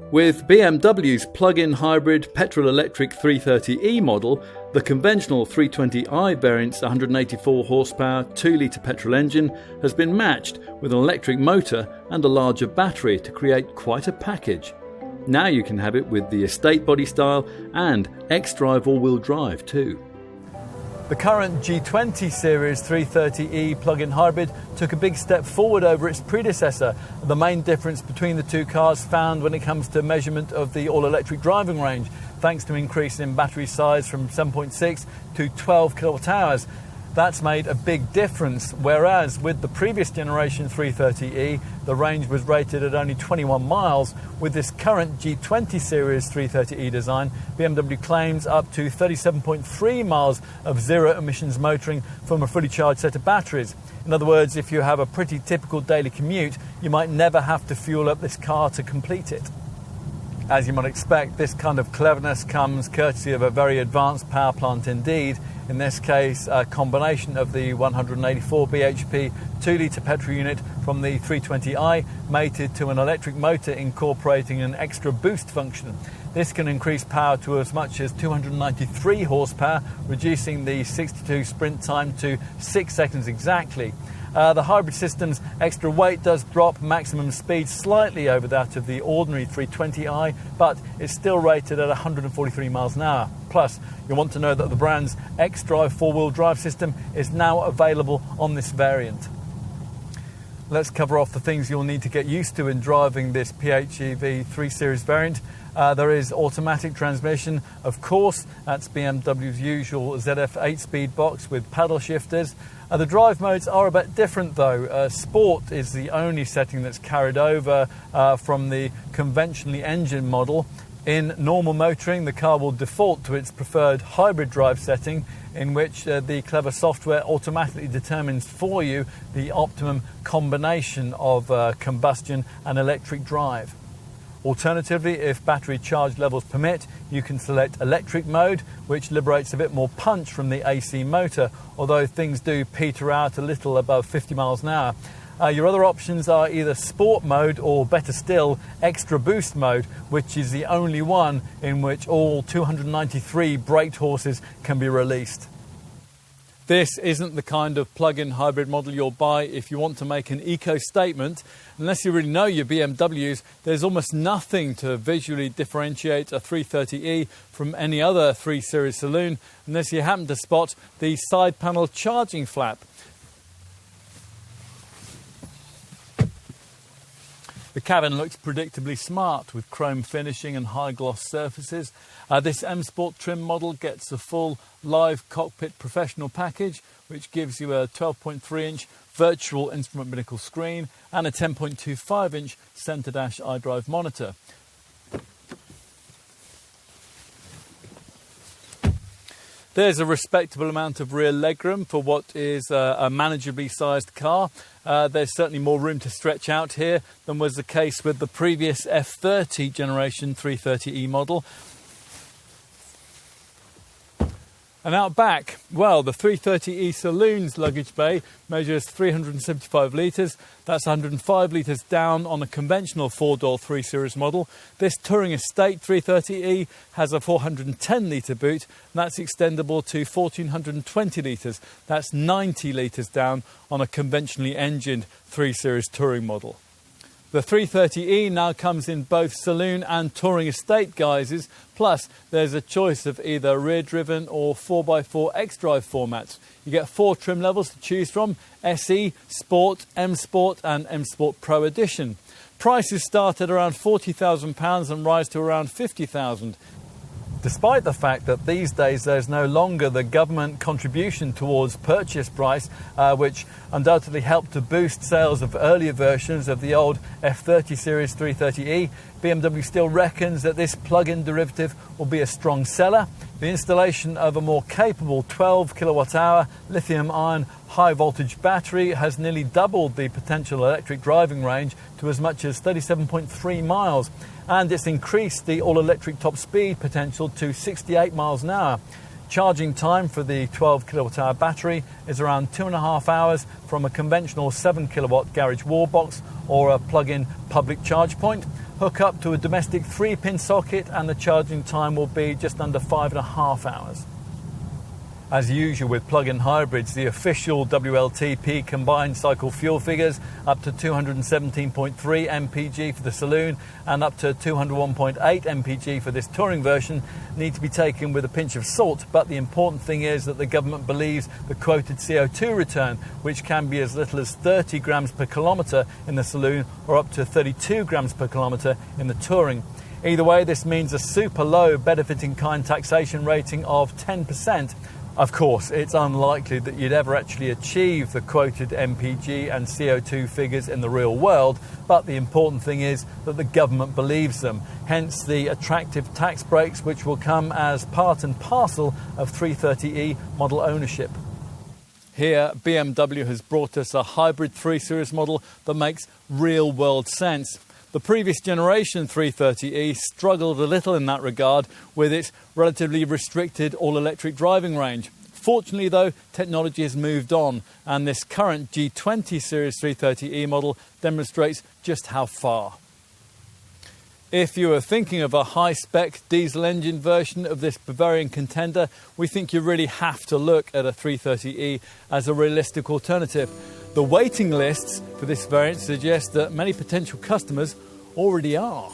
With BMW's plug-in hybrid petrol-electric 330e model, the conventional 320i variant's 184 horsepower 2-litre petrol engine has been matched with an electric motor and a larger battery to create quite a package. Now you can have it with the estate body style and xDrive all-wheel drive too. The current G20 series 330e plug-in hybrid took a big step forward over its predecessor. The main difference between the two cars found when it comes to measurement of the all-electric driving range, thanks to an increase in battery size from 7.6 to 12 kilowatt hours. That's made a big difference, whereas with the previous generation 330e, the range was rated at only 21 miles. With this current G20 series 330e design, BMW claims up to 37.3 miles of zero emissions motoring from a fully charged set of batteries. In other words, if you have a pretty typical daily commute, you might never have to fuel up this car to complete it. As you might expect, this kind of cleverness comes courtesy of a very advanced power plant indeed. In this case, a combination of the 184 bhp 2-litre petrol unit from the 320i mated to an electric motor incorporating an extra boost function. This can increase power to as much as 293 horsepower, reducing the 62 sprint time to 6 seconds exactly. The hybrid system's extra weight does drop maximum speed slightly over that of the ordinary 320i, but it's still rated at 143 miles an hour. Plus, you'll want to know that the brand's xDrive four-wheel drive system is now available on this variant. Let's cover off the things you'll need to get used to in driving this PHEV 3 Series variant. There is automatic transmission, of course. That's BMW's usual ZF 8-speed box with paddle shifters. The drive modes are a bit different though. Sport is the only setting that's carried over from the conventionally engined model. In normal motoring, the car will default to its preferred hybrid drive setting, in which the clever software automatically determines for you the optimum combination of combustion and electric drive. Alternatively, if battery charge levels permit, you can select electric mode, which liberates a bit more punch from the AC motor, although things do peter out a little above 50 miles an hour. Your other options are either sport mode or, better still, extra boost mode, which is the only one in which all 293 braked horses can be released. This isn't the kind of plug-in hybrid model you'll buy if you want to make an eco-statement. Unless you really know your BMWs, there's almost nothing to visually differentiate a 330e from any other 3 Series saloon, unless you happen to spot the side panel charging flap. The cabin looks predictably smart with chrome finishing and high gloss surfaces. This M Sport trim model gets a full live cockpit professional package, which gives you a 12.3-inch virtual instrument binnacle screen and a 10.25-inch centre dash iDrive monitor. There's a respectable amount of rear legroom for what is a manageably sized car. There's certainly more room to stretch out here than was the case with the previous F30 generation 330e model. And out back, well, the 330e Saloon's luggage bay measures 375 litres. That's 105 litres down on a conventional 4-door 3 Series model. This Touring Estate 330e has a 410 litre boot, and that's extendable to 1420 litres. That's 90 litres down on a conventionally engined 3 Series Touring model. The 330e now comes in both saloon and touring estate guises, plus there's a choice of either rear-driven or 4x4 xDrive formats. You get 4 trim levels to choose from: SE, Sport, M Sport and M Sport Pro Edition. Prices start at around £40,000 and rise to around £50,000. Despite the fact that these days there's no longer the government contribution towards purchase price, which undoubtedly helped to boost sales of earlier versions of the old F30 Series 330e, BMW still reckons that this plug-in derivative will be a strong seller. The installation of a more capable 12 kilowatt-hour lithium-ion high-voltage battery has nearly doubled the potential electric driving range to as much as 37.3 miles. And it's increased the all-electric top speed potential to 68 miles an hour. Charging time for the 12 kilowatt hour battery is around 2.5 hours from a conventional 7 kilowatt garage wall box or a plug-in public charge point. Hook up to a domestic 3-pin socket and the charging time will be just under 5.5 hours. As usual with plug-in hybrids, the official WLTP combined cycle fuel figures up to 217.3 mpg for the saloon and up to 201.8 mpg for this touring version need to be taken with a pinch of salt, but the important thing is that the government believes the quoted CO2 return, which can be as little as 30 grams per kilometre in the saloon or up to 32 grams per kilometre in the touring. Either way, this means a super low benefiting-kind taxation rating of 10%. Of course, it's unlikely that you'd ever actually achieve the quoted MPG and CO2 figures in the real world, but the important thing is that the government believes them, hence the attractive tax breaks which will come as part and parcel of 330e model ownership. Here, BMW has brought us a hybrid 3 Series model that makes real-world sense. The previous generation 330e struggled a little in that regard with its relatively restricted all-electric driving range. Fortunately though, technology has moved on and this current G20 Series 330e model demonstrates just how far. If you are thinking of a high-spec diesel engine version of this Bavarian contender, we think you really have to look at a 330e as a realistic alternative. The waiting lists for this variant suggest that many potential customers already are.